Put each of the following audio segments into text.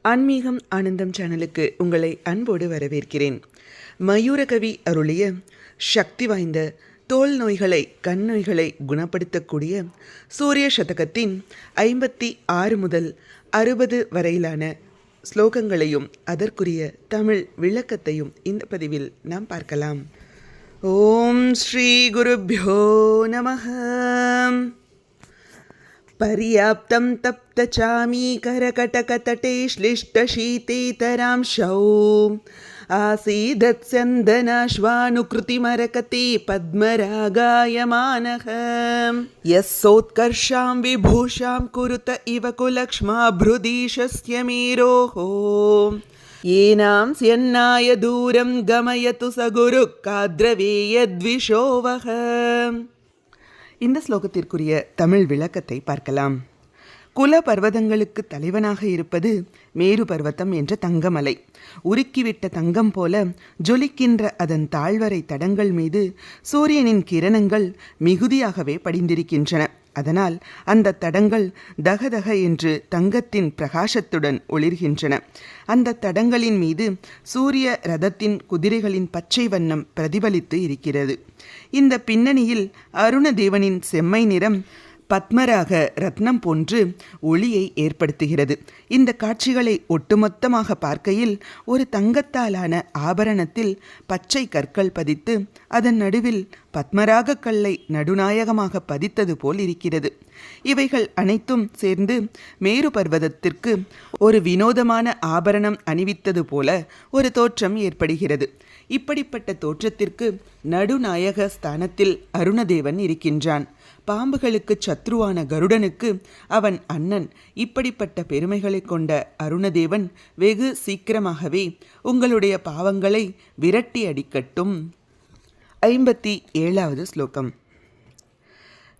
ஆன்மீகம் ஆனந்தம் சேனலுக்கு உங்களை அன்போடு வரவேற்கிறேன். மயூரகவி அருளிய சக்தி வாய்ந்த தோல் நோய்களை கண் நோய்களை குணப்படுத்தக்கூடிய சூரிய சதகத்தின் 56 முதல் 60 வரையிலான ஸ்லோகங்களையும் அதற்குரிய தமிழ் விளக்கத்தையும் இந்த பதிவில் நாம் பார்க்கலாம். ஓம் ஸ்ரீ குருப்யோ நமஹ. पर्याप्तं तप्तचामीकरकटकतटे श्लिष्टशीतेतरांशौ आसीदत्स्यन्दनाश्वानुकृतिमरकते पद्मरागायमानः यः सोत्कर्षां विभूषां कुरुत इव कुलक्ष्माभृदीशस्य मेरोः येनां स्यन्नाय दूरं गमयतु स गुरुः काद्रवेयद्विषो वः. இந்த ஸ்லோகத்திற்குரிய தமிழ் விளக்கத்தை பார்க்கலாம். குல பர்வதங்களுக்கு தலைவனாக இருப்பது மேரு பர்வதம் என்ற தங்கமலை. உருக்கிவிட்ட தங்கம் போல ஜொலிக்கின்ற அதன் தாழ்வரை தடங்கள் மீது சூரியனின் கிரணங்கள் மிகுதியாகவே படிந்திருக்கின்றன. அதனால் அந்த தடங்கள் தகதக என்று தங்கத்தின் பிரகாசத்துடன் ஒளிர்கின்றன. அந்த தடங்களின் மீது சூரிய ரதத்தின் குதிரைகளின் பச்சை வண்ணம் பிரதிபலித்து இருக்கிறது. இந்த பின்னணியில் அருணதேவனின் செம்மை நிறம் பத்மராக ரத்னம் போன்று ஒளியை ஏற்படுத்துகிறது. இந்த காட்சிகளை ஒட்டுமொத்தமாக பார்க்கையில் ஒரு தங்கத்தாலான ஆபரணத்தில் பச்சை கற்கள் பதித்து அதன் நடுவில் பத்மராக கல்லை நடுநாயகமாக பதித்தது போல் இருக்கிறது. இவைகள் அனைத்தும் சேர்ந்து மேரு பர்வதத்திற்கு ஒரு வினோதமான ஆபரணம் அணிவித்தது போல ஒரு தோற்றம் ஏற்படுகிறது. இப்படிப்பட்ட தோற்றத்திற்கு நடுநாயக ஸ்தானத்தில் அருணதேவன் இருக்கின்றான். பாம்புகளுக்கு சத்ருவான கருடனுக்கு அவன் அண்ணன். இப்படிப்பட்ட பெருமைகளை கொண்ட அருணதேவன் வெகு சீக்கிரமாகவே உங்களுடைய பாவங்களை விரட்டி அடிக்கட்டும். 57வது ஸ்லோகம்.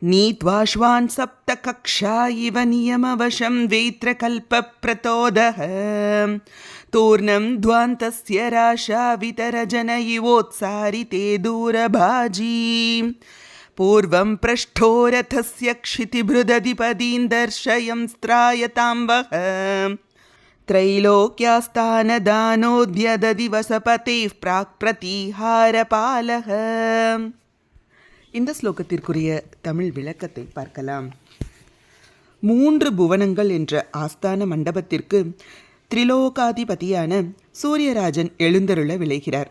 நீத்வாஷ்வான் சப்த கக்ஷா இவ நியமவசம் வேத்ர கல்ப பிரதோதஹ தூர்ணம் துவாந்தஸ்ய ராஷா விதரஜன இவோத்சாரிதே தூரபாஜி பூர்வம் பிரஷ்டோரதஸ்ய க்ஷிதிபிருததிபதீன் தர்ஷயம் ஸ்த்ராயதாம் வஹ த்ரைலோக்யாஸ்தானதானோத்யததி வசபதேவ் ப்ராக் பிரதீஹாரபாலஹ. இந்த ஸ்லோகத்திற்குரிய தமிழ் விளக்கத்தை பார்க்கலாம். 3 புவனங்கள் என்ற ஆஸ்தான மண்டபத்திற்கு திரிலோகாதிபதியான சூரியராஜன் எழுந்தருள விளைகிறார்.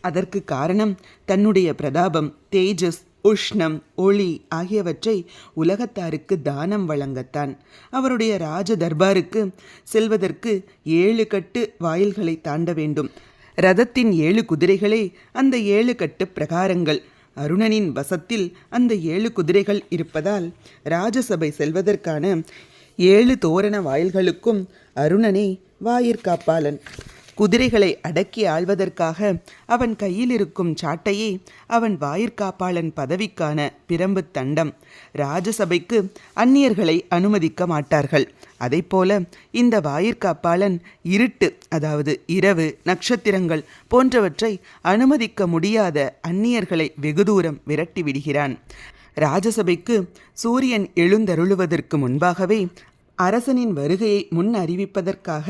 அதற்கு காரணம் தன்னுடைய பிரதாபம், தேஜஸ், உஷ்ணம், ஒளி ஆகியவற்றை உலகத்தாருக்கு தானம் வழங்கத்தான். அவருடைய ராஜ தர்பாருக்கு செல்வதற்கு 7 கட்டு வாயில்களை தாண்ட வேண்டும். ரதத்தின் 7 குதிரைகளே அந்த 7 கட்டு பிரகாரங்கள். அருணனின் வசத்தில் அந்த 7 குதிரைகள் இருப்பதால் ராஜசபை செல்வதற்கான 7 தோரண வாயில்களுக்கும் அருணனே வாயிற்காப்பாளன். குதிரைகளை அடக்கி ஆள்வதற்காக அவன் கையில் இருக்கும் சாட்டையே அவன் வாயிற்காப்பாளன் பதவிக்கான பிரம்பு தண்டம். ராஜசபைக்கு அந்நியர்களை அனுமதிக்க மாட்டார்கள். அதைப்போல இந்த வாயிற்காப்பாளன் இருட்டு, அதாவது இரவு, நட்சத்திரங்கள் போன்றவற்றை அனுமதிக்க முடியாத அந்நியர்களை வெகு தூரம் விரட்டி விடுகிறான். ராஜசபைக்கு சூரியன் எழுந்தருளுவதற்கு முன்பாகவே அரசனின் வருகையை முன் அறிவிப்பதற்காக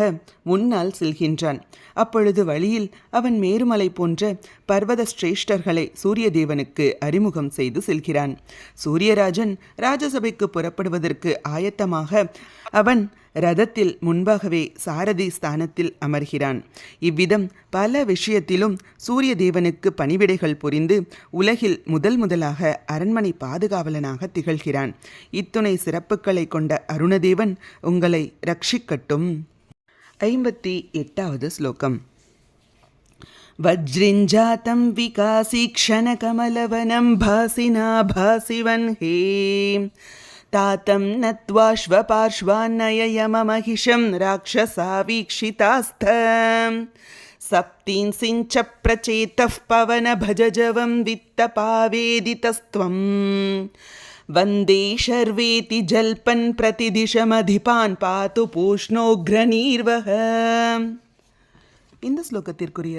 முன்னால் செல்கின்றான். அப்பொழுது வழியில் அவன் மேருமலை போன்ற பர்வத சிரேஷ்டர்களை சூரியதேவனுக்கு அறிமுகம் செய்து செல்கிறான். சூரியராஜன் ராஜசபைக்கு புறப்படுவதற்கு ஆயத்தமாக அவன் ரதத்தில் முன்பாகவே சாரதி ஸ்தானத்தில் அமர்கிறான். இவ்விதம் பல விஷயத்திலும் சூரிய தேவனுக்கு பணிவிடைகள் புரிந்து உலகில் முதலாக அரண்மனை பாதுகாவலனாக திகழ்கிறான். இத்துணை சிறப்புகளை கொண்ட அருணதேவன் உங்களை ரட்சிக்கட்டும். 58வது ஸ்லோகம். வஜ்ரிஞ்சாதம் விகாசி க்ஷணகமலவனம் பாசினா பாசிவன்ஹே தாத்தம் நத்வாஸ்வபார்ஷ்வான்னயமமஹிஷம் ராட்சசா வீக்ஷிதாஸ்தம் சப்தீன்சிஞ்ச பிரச்சேதः பவன பஜஜவம் வித்தபாவேதிதஸ்த்வம் வந்தே ஷர்வேதி ஜல்பன் பிரதிதிஷமதிபான் பாது பூஷ்ணோக்ரநீர்வஹ. இந்த ஸ்லோகத்திற்குரிய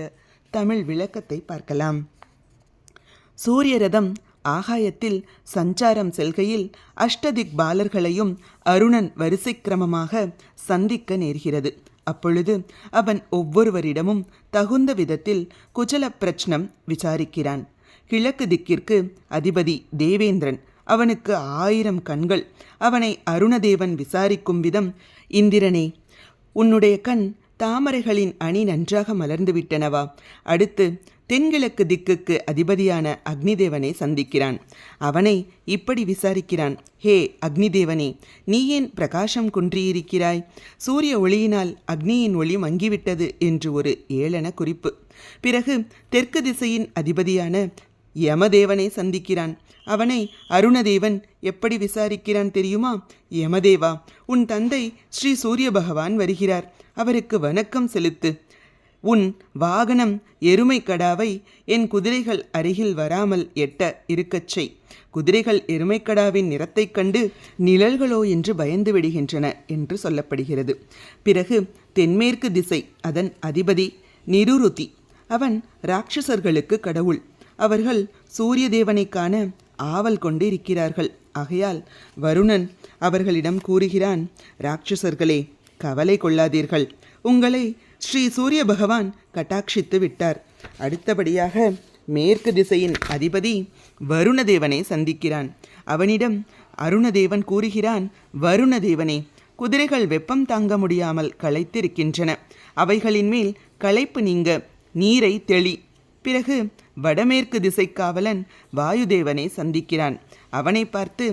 தமிழ் விளக்கத்தை பார்க்கலாம். சூரிய ரதம் ஆகாயத்தில் சஞ்சாரம் செல்கையில் அஷ்டதிக் பாலர்களையும் அருணன் வரிசை கிரமமாக சந்திக்க நேர்கிறது. அப்பொழுது அவன் ஒவ்வொருவரிடமும் தகுந்த விதத்தில் குச்சல பிரச்னம் விசாரிக்கிறான். கிழக்கு திக்கிற்கு அதிபதி தேவேந்திரன், அவனுக்கு 1000 கண்கள். அவனை அருணதேவன் விசாரிக்கும் விதம்: இந்திரனே, உன்னுடைய கண் தாமரைகளின் அணி நன்றாக மலர்ந்து விட்டனவா? அடுத்து தென்கிழக்கு திக்குக்கு அதிபதியான அக்னிதேவனை சந்திக்கிறான். அவனை இப்படி விசாரிக்கிறான்: ஹே அக்னிதேவனே, நீ ஏன் பிரகாசம் குன்றியிருக்கிறாய்? சூரிய ஒளியினால் அக்னியின் ஒளி மங்கிவிட்டது என்று ஒரு ஏளன குறிப்பு. பிறகு தெற்கு திசையின் அதிபதியான யமதேவனை சந்திக்கிறான். அவனை அருணதேவன் எப்படி விசாரிக்கிறான் தெரியுமா? யமதேவா, உன் தந்தை ஸ்ரீ சூரிய பகவான் வருகிறார், அவருக்கு வணக்கம் செலுத்து. உன் வாகனம் எருமை கடாவை என் குதிரைகள் அருகில் வராமல் எட்ட இருக்கச் செய். குதிரைகள் எருமைக்கடாவின் நிறத்தைக் கண்டு நிழல்களோ என்று பயந்து விடுகின்றன என்று சொல்லப்படுகிறது. பிறகு தென்மேற்கு திசை, அதன் அதிபதி நிருருதி. அவன் ராட்சசர்களுக்கு கடவுள். அவர்கள் சூரிய தேவனை காண ஆவல் கொண்டு இருக்கிறார்கள். ஆகையால் வருணன் அவர்களிடம் கூறுகிறான்: ராட்சசர்களே, கவலை கொள்ளாதீர்கள், உங்களை ஸ்ரீ சூரிய பகவான் கட்டாட்சித்து விட்டார். அடுத்தபடியாக மேற்கு திசையின் அதிபதி வருணதேவனை சந்திக்கிறான். அவனிடம் அருணதேவன் கூறுகிறான்: வருணதேவனே, குதிரைகள் வெப்பம் தாங்க முடியாமல் களைத்திருக்கின்றன. அவைகளின் மேல் களைப்பு நீங்க நீரை தெளி. பிறகு வடமேற்கு திசை காவலன் வாயுதேவனை சந்திக்கிறான். அவனை பார்த்து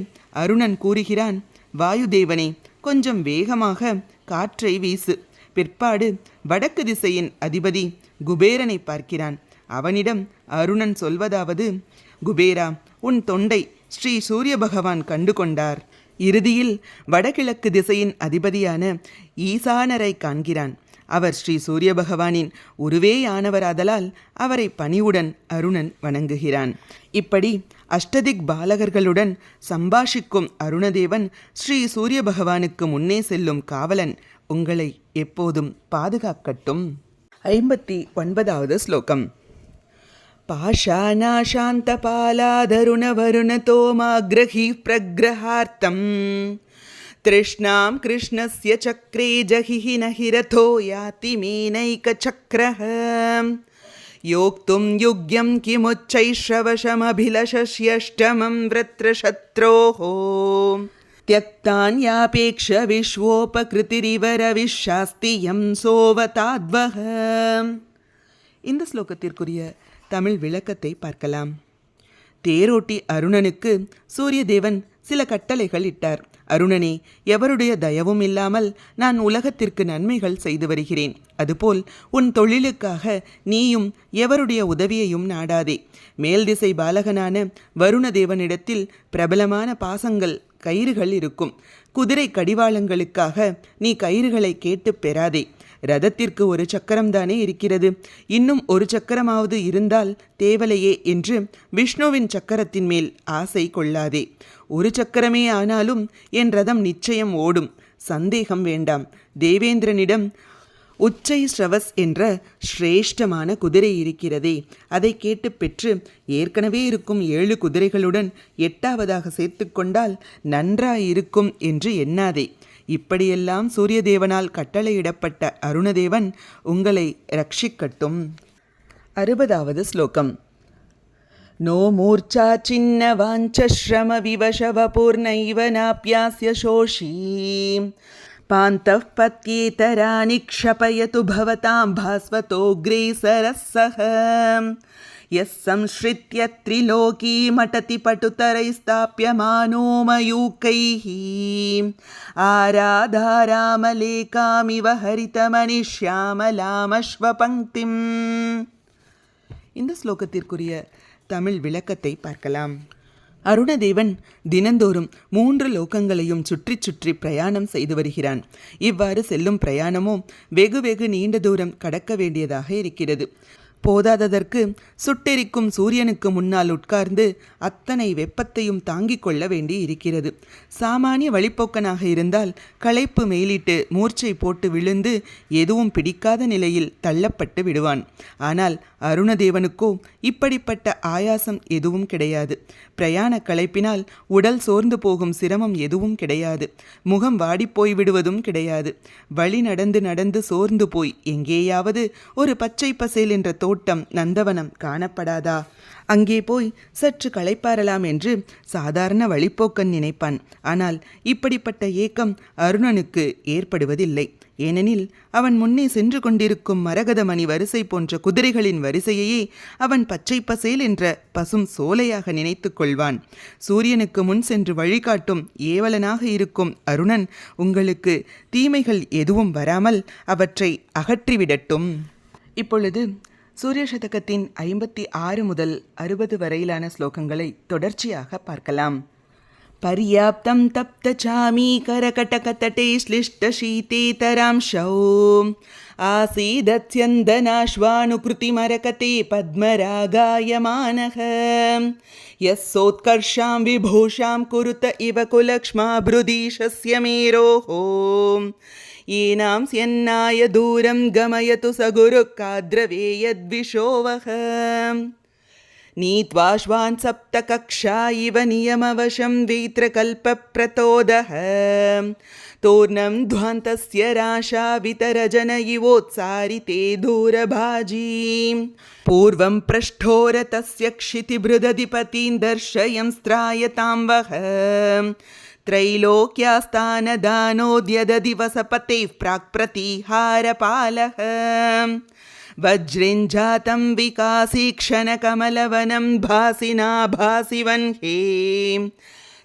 அருணன் கூறுகிறான்: வாயுதேவனே, கொஞ்சம் வேகமாக காற்றை வீசு. பிற்பாடு வடக்கு திசையின் அதிபதி குபேரனை பார்க்கிறான். அவனிடம் அருணன் சொல்வதாவது: குபேரா, உன் தொண்டை ஸ்ரீ சூரிய பகவான் கண்டு கொண்டார். இறுதியில் வடகிழக்கு திசையின் அதிபதியான ஈசானரை காண்கிறான். அவர் ஸ்ரீ சூரிய பகவானின் உருவேயானவராதலால் அவரை பணிவுடன் அருணன் வணங்குகிறான். இப்படி அஷ்டதிக் பாலகர்களுடன் சம்பாஷிக்கும் அருணதேவன் ஸ்ரீ சூரிய பகவானுக்கு முன்னே செல்லும் காவலன் உங்களை எப்போதும் பாதுகாக்கட்டும். 59வது ஸ்லோகம். பாஷாநாசாந்தபாலாதருணவருணதோமாக்ரஹி பிரக்ரஹார்த்தம் திருஷ்ணாம் கிருஷ்ணஸ்ய சக்ரே ஜஹிஹி நஹிரதோ யாதி மீனைகசக்ரஹ யோக்தும் யுக்யம் கிமுச்சைஸ்ரவசமபிலஷஸ்யஷ்டமம் வ்ரத்ரசத்ரோஹோ த்யக்தான்யாபேக்ஷ விஸ்வோபகிருதிரிவரவிஷாஸ்தியம் சோவதாத்வஹ. இந்த ஸ்லோகத்திற்குரிய தமிழ் விளக்கத்தை பார்க்கலாம். தேரோட்டி அருணனுக்கு சூரியதேவன் சில கட்டளைகள் இட்டார். அருணனே, எவருடைய தயவும் இல்லாமல் நான் உலகத்திற்கு நன்மைகள் செய்து வருகிறேன். அதுபோல் உன் தொழிலுக்காக நீயும் எவருடைய உதவியையும் நாடாதே. மேல் திசை பாலகனான வருணதேவனிடத்தில் பிரபலமான பாசங்கள், கயிறுகள் இருக்கும். குதிரை கடிவாளங்களுக்காக நீ கயிறுகளை கேட்டு பெறாதே. ரதத்திற்கு ஒரு சக்கரம்தானே இருக்கிறது, இன்னும் ஒரு சக்கரமாவது இருந்தால் தேவலையே என்று விஷ்ணுவின் சக்கரத்தின் மேல் ஆசை கொள்ளாதே. ஒரு சக்கரமே ஆனாலும் என் ரதம் நிச்சயம் ஓடும், சந்தேகம் வேண்டாம். தேவேந்திரனிடம் உச்சை ஸ்ரவஸ் என்ற சிரேஷ்டமான குதிரை இருக்கிறதே, அதை கேட்டு பெற்று ஏற்கனவே இருக்கும் 7 குதிரைகளுடன் 8வதாக சேர்த்து கொண்டால் நன்றாயிருக்கும் என்று எண்ணாதே. இப்படியெல்லாம் சூரியதேவனால் கட்டளையிடப்பட்ட அருணதேவன் உங்களை ரட்சிக்கட்டும். 60வது ஸ்லோகம். நோ மூர்ச்சா சின்ன வாஞ்சஸ்ரம விவசவபூர்ணைவ நாப்யாஸ்ய சோஷீ பாந்தः பத்யேதராணி க்ஷபயது பவதாம் பாஸ்வதோக்ரேசரः சஹ யஸ் சம்ஸ்ருத்ய த்ரிலோகீமடதி பட்டுதரைஸ்தாப்யமானோ மயூகைः ஆராதாராமலேகாமிவ ஹரிதமணிஷ்யாமலாமஸ்வபங்க்திம். இந்த ஸ்லோகத்திற்குரிய தமிழ் விளக்கத்தை பார்க்கலாம். அருணதேவன் தினந்தோறும் 3 லோகங்களையும் சுற்றி சுற்றி பிரயாணம் செய்து வருகிறான். இவ்வாறு செல்லும் பிரயாணமோ வெகு வெகு நீண்ட தூரம் கடக்க வேண்டியதாக இருக்கிறது. போதாததற்கு சுட்டெரிக்கும் சூரியனுக்கு முன்னால் உட்கார்ந்து அத்தனை வெப்பத்தையும் தாங்கிக் கொள்ள வேண்டி இருக்கிறது. சாமானிய வழிப்போக்கனாக இருந்தால் களைப்பு மேலிட்டு மூர்ச்சை போட்டு விழுந்து எதுவும் பிடிக்காத நிலையில் தள்ளப்பட்டு விடுவான். ஆனால் அருணதேவனுக்கோ இப்படிப்பட்ட ஆயாசம் எதுவும் கிடையாது. பிரயாண களைப்பினால் உடல் சோர்ந்து போகும் சிரமம் எதுவும் கிடையாது. முகம் வாடிப்போய் விடுவதும் கிடையாது. வழி நடந்து நடந்து சோர்ந்து போய் எங்கேயாவது ஒரு பச்சை பசேல் என்ற தோட்டம் நந்தவனம் காணப்படாதா? அங்கே போய் சற்று களைப்பாறலாம் என்று சாதாரண வழிப்போக்கன் நினைப்பான். ஆனால் இப்படிப்பட்ட ஏக்கம் அருணனுக்கு ஏற்படுவதில்லை. ஏனெனில் அவன் முன்னே சென்று கொண்டிருக்கும் மரகதமணி வரிசை போன்ற குதிரைகளின் வரிசையையே அவன் பச்சை பசேல் என்ற பசும் சோலையாக நினைத்து கொள்வான். சூரியனுக்கு முன் சென்று வழிகாட்டும் ஏவலனாக இருக்கும் அருணன் உங்களுக்கு தீமைகள் எதுவும் வராமல் அவற்றை அகற்றிவிடட்டும். இப்பொழுது சூரிய சதகத்தின் 56 முதல் 60 வரையிலான ஸ்லோகங்களை தொடர்ச்சியாக பார்க்கலாம். पर्याप्तं तप्तचामी करकटकतटे श्लिष्टशीतेतरांशौ आसीदत्यन्दनाश्वानुकृतिमरकते पद्मरागायमानः यः सोत्कर्षां विभूषां कुरुत इव कुलक्ष्माभृदीशस्य मेरोः येनां स्यन्नाय दूरं गमयतु स गुरुः काद्रवेयद्विषोवः नीत्वाश्वान् सप्तकक्षा इव नियमवशं वेत्रकल्पप्रतोदः तोर्णं ध्वान्तस्य राशा वितरजन इवोत्सारिते दूरभाजीं पूर्वं पृष्ठोरतस्य क्षितिभृदधिपतीन् दर्शयं स्त्रायतां वः त्रैलोक्यास्थानदानोद्यदधिवसपतेः प्राक्प्रतीहारपालः वज्रेञ्जातं विकासीक्षणकमलवनं भासिनाभासिवन्हे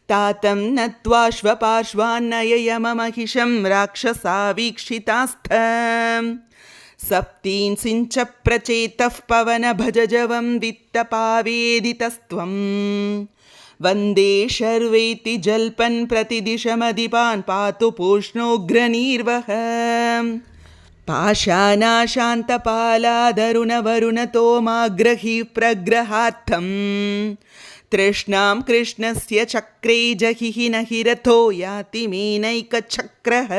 तातं नत्वाश्वपार्श्वान्नययममहिषं राक्षसा वीक्षितास्थ सप्तीन् सिञ्च प्रचेतः पवनभजजवं वित्तपावेदितस्त्वं वन्दे शर्वेति जल्पन् प्रतिदिशमधिपान् पातु पूष्णोग्रनीर्वः पाषाणाशान्तपालादरुणवरुणतोमाग्रही प्रग्रहार्थं तृष्णां कृष्णस्य चक्रे जहिः नहि रथो याति मेनैकचक्रः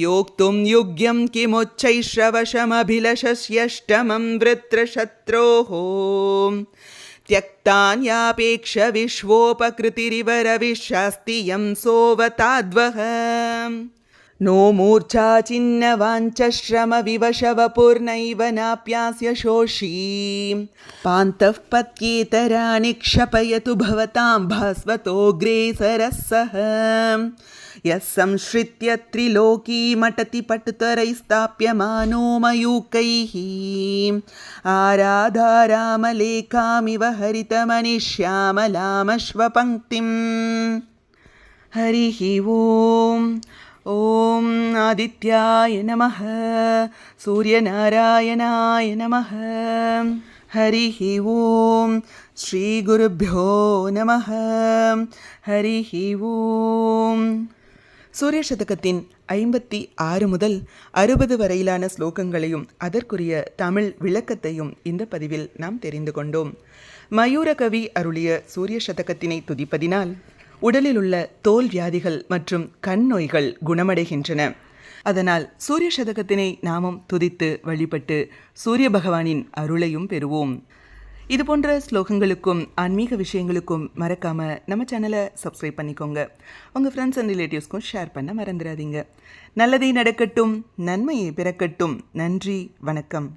योक्तुं युग्यं किमुच्चैश्रवशमभिलषस्यष्टमं वृत्रशत्रोः त्यक्तान् यापेक्ष विश्वोपकृतिरिव रविशास्ति यं सोवताद्वः नो मूर्छा चिन्नवाञ्चश्रमविवशवपुर्नैव नाप्यास्य शोषी पान्तः पत्येतराणि क्षपयतु भवतां भास्वतोऽग्रेसरः सः यः संश्रित्य त्रिलोकीमटति पटुतरैस्ताप्यमानो मयूकैः आराधारामलेखामिव हरितमनिश्यामलामश्वपङ्क्तिम् हरिः ओम् ॐ आदित्याय नमः सूर्यनारायणाय नमः हरिः ॐ श्रीगुरुभ्यो नमः हरिः ॐ சூரிய சதகத்தின் 56 முதல் 60 வரையிலான ஸ்லோகங்களையும் அதற்குரிய தமிழ் விளக்கத்தையும் இந்த பதிவில் நாம் தெரிந்து கொண்டோம். மயூரகவி அருளிய சூரிய சதகத்தினை துதிப்பதினால் உடலில் உள்ள தோல் வியாதிகள் மற்றும் கண் நோய்கள் குணமடைகின்றன. அதனால் சூரிய சதகத்தினை நாமும் துதித்து வழிபட்டு சூரிய பகவானின் அருளையும் பெறுவோம். இது போன்ற ஸ்லோகங்களுக்கும் ஆன்மீக விஷயங்களுக்கும் மறக்காம நம்ம சேனலை சப்ஸ்கிரைப் பண்ணிக்கோங்க. உங்கள் ஃப்ரெண்ட்ஸ் அண்ட் ரிலேட்டிவ்ஸ்க்கும் ஷேர் பண்ண மறந்துடாதீங்க. நல்லதே நடக்கட்டும், நன்மையை பிறக்கட்டும். நன்றி, வணக்கம்.